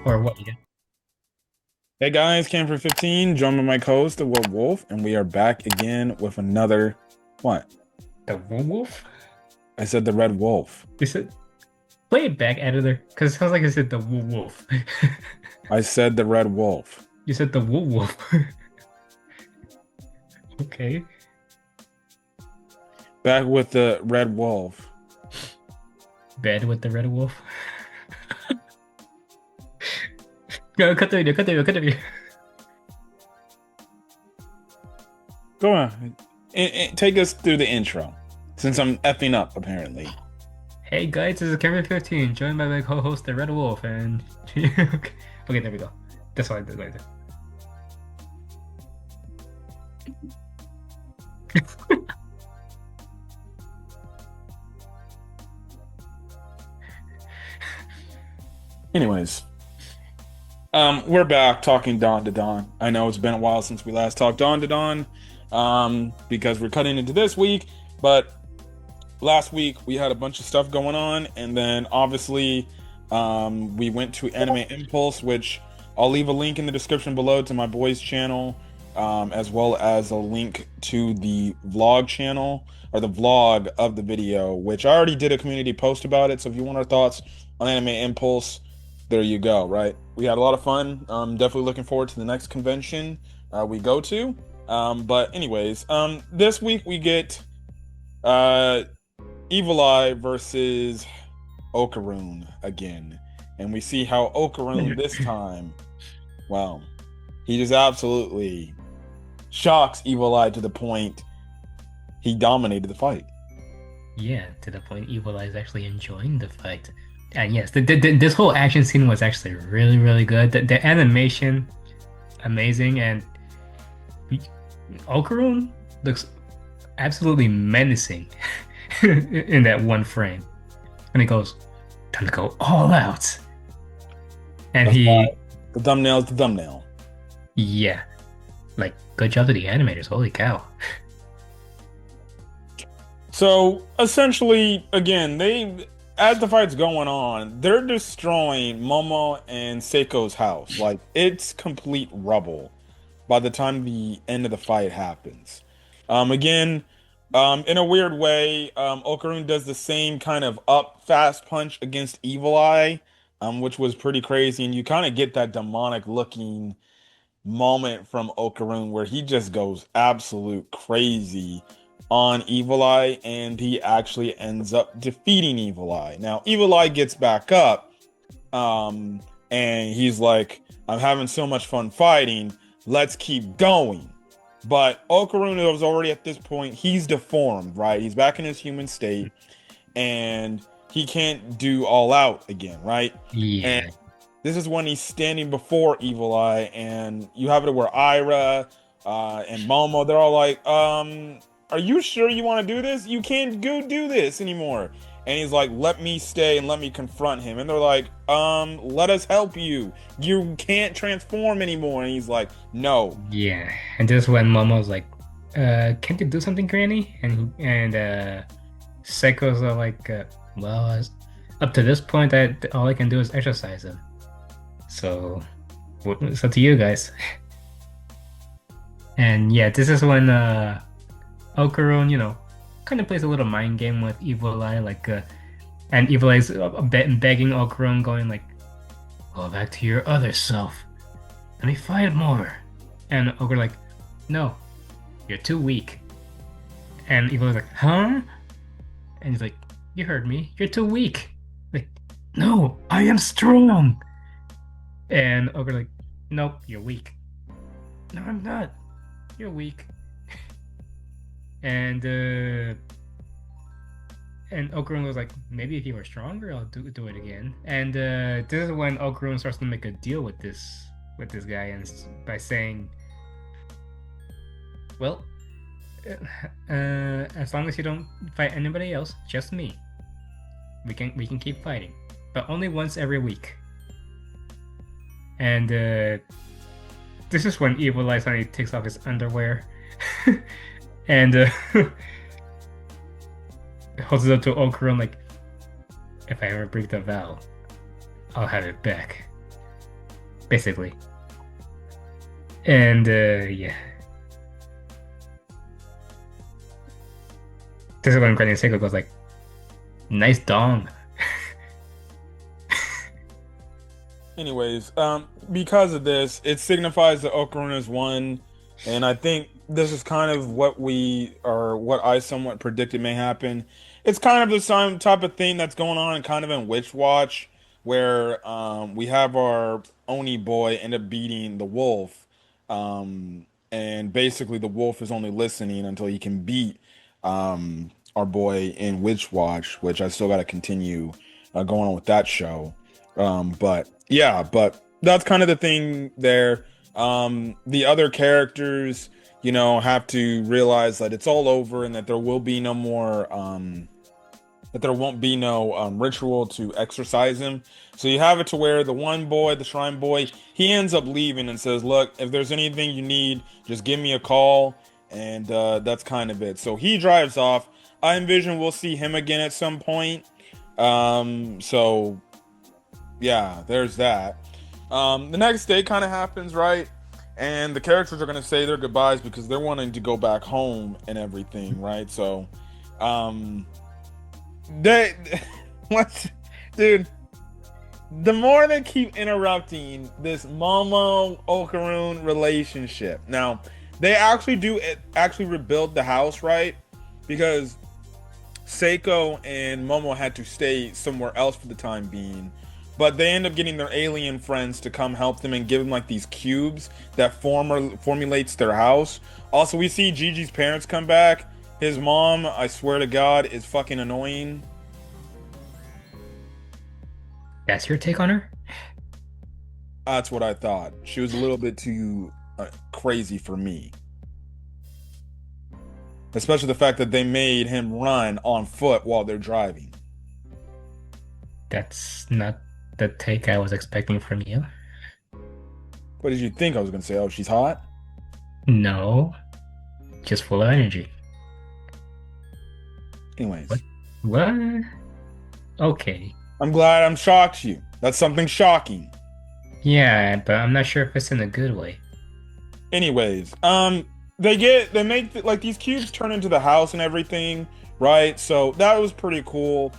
Or what? Yeah. Hey guys, Cam for 15, joined by my co-host, the Wood Wolf, and we are back again with another. What? The wolf? I said the Red Wolf. You said play it back, editor, because it sounds like I said the wolf. I said the Red Wolf. You said the wolf. Okay. Back with the Red Wolf. Bed with the red wolf. Go, cut the video, cut the video, cut the video. Go on. Take us through the intro, since I'm effing up, apparently. Hey guys, this is Kevin 15, joined by my co-host the Red Wolf, and okay, there we go. That's what I did later. Anyways, we're back talking Dawn to Dawn. I know it's been a while since we last talked Dawn to Dawn, because we're cutting into this week, but last week we had a bunch of stuff going on, and then obviously we went to Anime Impulse, which I'll leave a link in the description below to my boys' channel, as well as a link to the vlog channel or the vlog of the video, which I already did a community post about it. So if you want our thoughts on Anime Impulse, there you go. Right, we had a lot of fun. Definitely looking forward to the next convention we go to. But anyways, this week we get uh Evil Eye versus Okarun again. And we see how Okarun this time, well, he just absolutely shocks Evil Eye to the point he dominated the fight. Yeah, to the point Evil Eye is actually enjoying the fight. And yes, this whole action scene was actually really, really good. The animation, amazing, and Okarun looks absolutely menacing in that one frame. And he goes, time to go all out. And That's why he, the thumbnail is the thumbnail. yeah, like, good job to the animators. Holy cow. So essentially, again, as the fight's going on, they're destroying Momo and Seiko's house. Like, it's complete rubble by the time the end of the fight happens. Again, in a weird way, Okarun does the same kind of up fast punch against Evil Eye, which was pretty crazy, and you kind of get that demonic looking moment from Okarun where he just goes absolute crazy on Evil Eye, and he actually ends up defeating Evil Eye. Now, Evil Eye gets back up, and he's like, I'm having so much fun fighting, let's keep going. But Okaruna was already at this point, he's deformed, right? He's back in his human state, and he can't do all out again, right? And Yeah. this is when he's standing before Evil Eye, and you have it where Ira and Momo, they're all like, are you sure you want to do this? You can't go do this anymore. And he's like, let me stay and let me confront him. And they're like, let us help you. You can't transform anymore. And he's like, no. Yeah. And this is when Momo's like, can't you do something, Granny? And Seiko's like, well, up to this point, all I can do is exercise him. So it's up to you guys. And yeah, this is when Okarun, kind of plays a little mind game with Evil Eye, and Evil Eye's begging Okarun, going like, "Go back to your other self. Let me fight more." And Okarun like, "No, you're too weak." And Evil Eye's like, "Huh?" And he's like, "You heard me. You're too weak." Like, "No, I am strong." And Okarun like, "Nope, you're weak." "No, I'm not. You're weak." And Okarun was like, maybe if you were stronger, I'll do it again. And this is when Okarun starts to make a deal with this guy, and by saying, well, as long as you don't fight anybody else, just me, we can keep fighting, but only once every week. And this is when Evil Eye suddenly takes off his underwear and holds it up to Okarun like, if I ever break the vow, I'll have it back. basically. And yeah, this is when Granny Seiko goes like, "Nice dong." Anyways, because of this, it signifies that Okarun has won, and I think this is kind of what I somewhat predicted may happen. It's kind of the same type of thing that's going on kind of in Witch Watch, where we have our Oni boy end up beating the wolf, and basically the wolf is only listening until he can beat our boy in Witch Watch, which I still got to continue going on with that show. But yeah, but that's kind of the thing there. The other characters, have to realize that it's all over and that there will be no more, that there won't be no ritual to exorcise him. So you have it to where the one boy, the shrine boy, he ends up leaving and says, "Look, if there's anything you need, just give me a call." And that's kind of it. So he drives off. I envision we'll see him again at some point. So yeah, there's that. The next day kind of happens, right? And the characters are going to say their goodbyes because they're wanting to go back home and everything, right? So, they, what, dude, the more they keep interrupting this Momo Okarun relationship. Now, they actually rebuild the house, right? Because Seiko and Momo had to stay somewhere else for the time being. But they end up getting their alien friends to come help them and give them like these cubes that formulates their house. Also, we see Gigi's parents come back. His mom, I swear to God, is fucking annoying. That's your take on her? That's what I thought. She was a little bit too crazy for me. Especially the fact that they made him run on foot while they're driving. That's not the take I was expecting from you. What did you think I was going to say? Oh, she's hot? No, just full of energy. Anyways. What? Okay. I'm glad I'm shocked you. That's something shocking. Yeah, but I'm not sure if it's in a good way. Anyways, they make like these cubes turn into the house and everything, right? So that was pretty cool.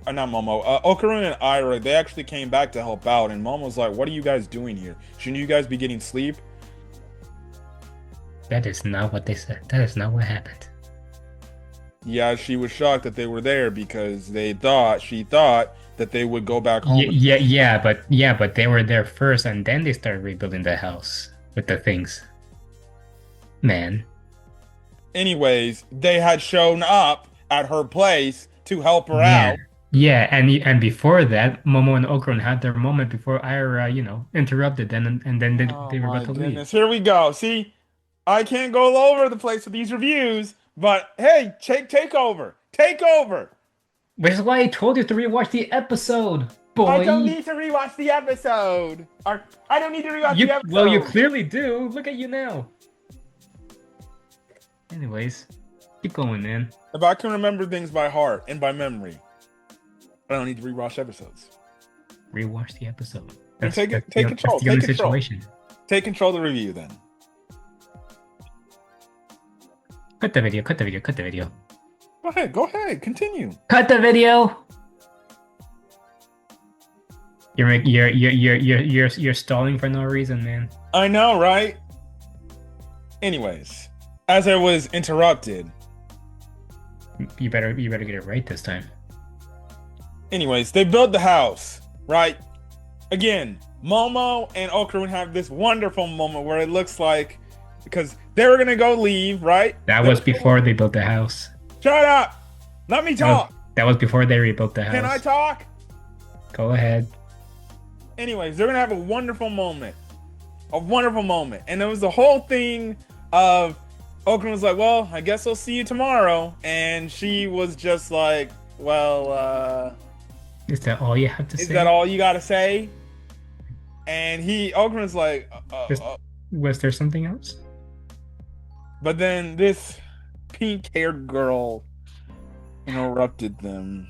Not Momo, Okarun and Ira, they actually came back to help out, and Momo's like, "What are you guys doing here? Shouldn't you guys be getting sleep?" That is not what they said. That is not what happened. Yeah, she was shocked that they were there because she thought that they would go back home. But they were there first, and then they started rebuilding the house with the things. Man. Anyways, they had shown up at her place to help her Yeah. out. Yeah, and before that, Momo and Okarun had their moment before Ira, interrupted them, and then Oh they were my about to leave. goodness, here we go. See, I can't go all over the place with these reviews, but hey, take over. Take over. Which is why I told you to rewatch the episode, I don't boy. need to rewatch the episode. Or I don't need to rewatch the episode. Well, you clearly do. Look at you now. Anyways, keep going, man. If I can remember things by heart and by memory, I don't need to rewatch episodes. Rewatch the episode. Take control. That's the only situation. Take control of the review then. Cut the video. Cut the video. Cut the video. Go ahead, continue. Cut the video. You're stalling for no reason, man. I know, right? Anyways, as I was interrupted. You better get it right this time. Anyways, they built the house, right? Again, Momo and Okarun have this wonderful moment where it looks like, because they were gonna go leave, right? That was before they built the house. Shut up! Let me talk! That was before they rebuilt the house. Can I talk? Go ahead. Anyways, they're gonna have a wonderful moment. A wonderful moment. And it was the whole thing of Okarun was like, "Well, I guess I'll see you tomorrow." And she was just like, "Well, is that all you have to say? Is that all you gotta say?" And Okarun's like, was there something else? But then this pink-haired girl interrupted them.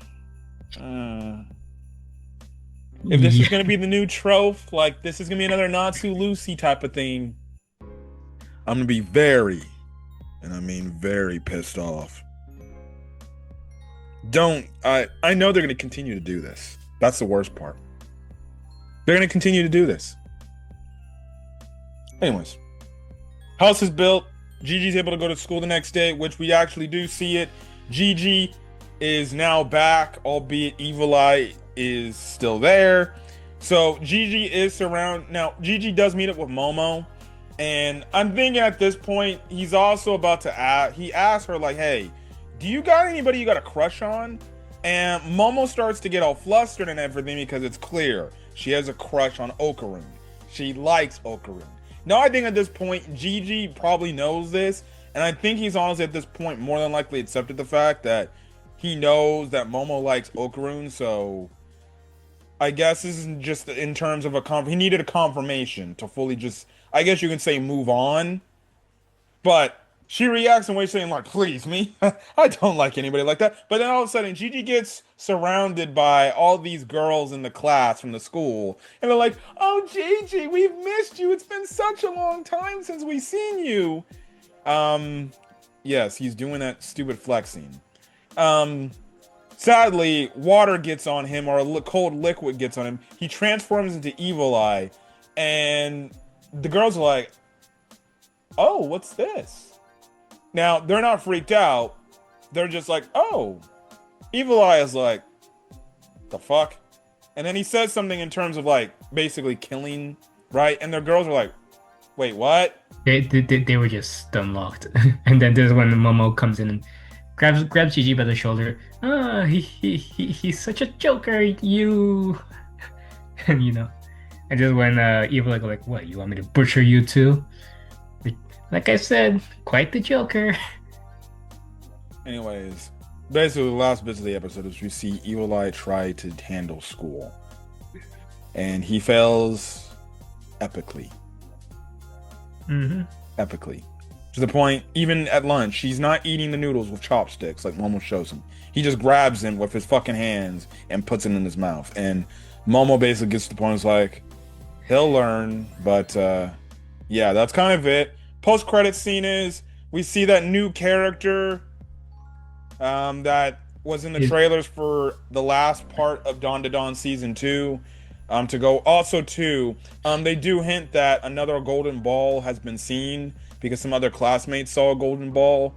If this is Yeah. gonna be the new trope, like this is gonna be another Natsu Lucy type of thing, I'm gonna be very, and I mean very pissed off. Don't I know they're gonna continue to do this. That's the worst part. They're gonna continue to do this. Anyways, house is built. Gigi's able to go to school the next day, which we actually do see it. Gigi is now back, albeit Evil Eye is still there. So Gigi is surrounded. Now, Gigi does meet up with Momo. And I'm thinking at this point, he's also about to ask, he asks her, like, hey, do you got anybody you got a crush on? And Momo starts to get all flustered and everything because it's clear she has a crush on Okarun. She likes Okarun. Now, I think at this point, Gigi probably knows this. And I think he's honestly at this point more than likely accepted the fact that he knows that Momo likes Okarun. So I guess this is just in terms of he needed a confirmation to fully just, I guess you can say, move on. But she reacts in ways saying, like, please, me? I don't like anybody like that. But then all of a sudden, Gigi gets surrounded by all these girls in the class from the school. And they're like, oh, Gigi, we've missed you. It's been such a long time since we've seen you. Yes, he's doing that stupid flexing. Sadly, water gets on him, or a cold liquid gets on him. He transforms into Evil Eye. And the girls are like, oh, what's this? Now, they're not freaked out. They're just like, oh. Evil Eye is like, the fuck? And then he says something in terms of, like, basically killing, right? And the girls are like, wait, what? They were just stun locked. And then there's when Momo comes in and grabs Gigi by the shoulder. Ah, he's such a joker, you. And and just when Evil like, what, you want me to butcher you too? Like I said, quite the joker. Anyways, basically the last bits of the episode is we see Evil Eye try to handle school. And he fails epically. Epically. To the point, even at lunch, he's not eating the noodles with chopsticks like Momo shows him. He just grabs them with his fucking hands and puts it in his mouth. And Momo basically gets to the point, it's like, he'll learn, but yeah, that's kind of it. Post-credit scene is we see that new character that was in the trailers for the last part of Dawn to Dawn season 2 to go. Also, too, they do hint that another golden ball has been seen because some other classmates saw a golden ball.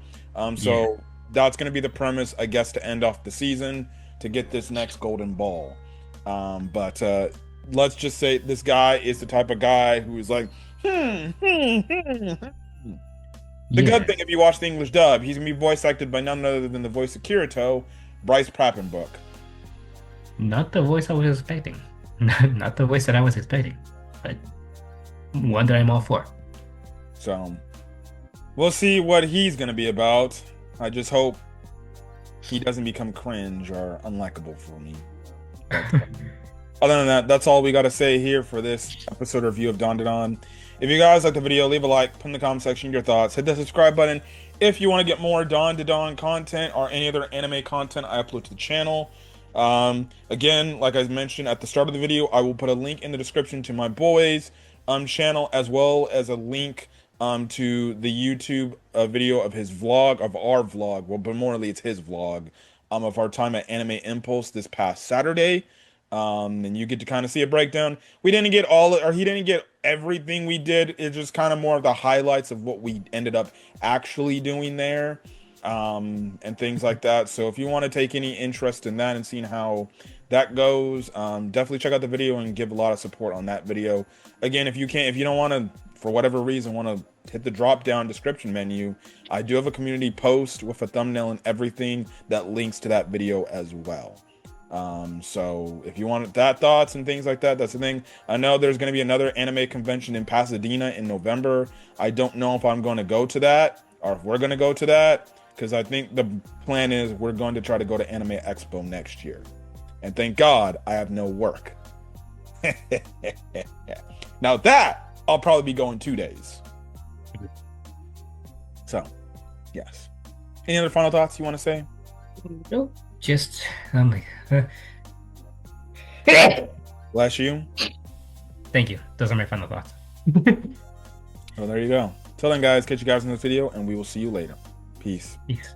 So that's going to be the premise, I guess, to end off the season, to get this next golden ball. But let's just say this guy is the type of guy who's like, The good thing, if you watch the English dub, he's gonna be voice acted by none other than the voice of Kirito, Bryce Papenbrook. Not the voice I was expecting. Not the voice that I was expecting, but one that I'm all for. So we'll see what he's gonna be about. I just hope he doesn't become cringe or unlikable for me. But, other than that, that's all we got to say here for this episode review of Dawn to Dawn. If you guys like the video, leave a like, put in the comment section your thoughts, hit the subscribe button if you want to get more Dawn to Dawn content or any other anime content I upload to the channel. Again, like I mentioned at the start of the video, I will put a link in the description to my boys' channel, as well as a link to the YouTube video of his vlog, of our vlog, well, but morely it's his vlog, of our time at Anime Impulse this past Saturday. And you get to kind of see a breakdown. We didn't get he didn't get everything we did. It's just kind of more of the highlights of what we ended up actually doing there, and things like that. So if you want to take any interest in that and seeing how that goes, definitely check out the video and give a lot of support on that video. Again, if you don't want to, for whatever reason, want to hit the drop down description menu, I do have a community post with a thumbnail and everything that links to that video as well. So if you want that thoughts and things like that, that's the thing. I know there's going to be another anime convention in Pasadena in November. I don't know if I'm going to go to that or if we're going to go to that, because I think the plan is we're going to try to go to Anime Expo next year. And thank God I have no work. Now that I'll probably be going 2 days. So, yes. Any other final thoughts you want to say? Nope. Just I'm like Bless you. Thank you. Those are my final thoughts. Well, there you go. Till then, guys, catch you guys in this video, and we will see you later. Peace. Peace.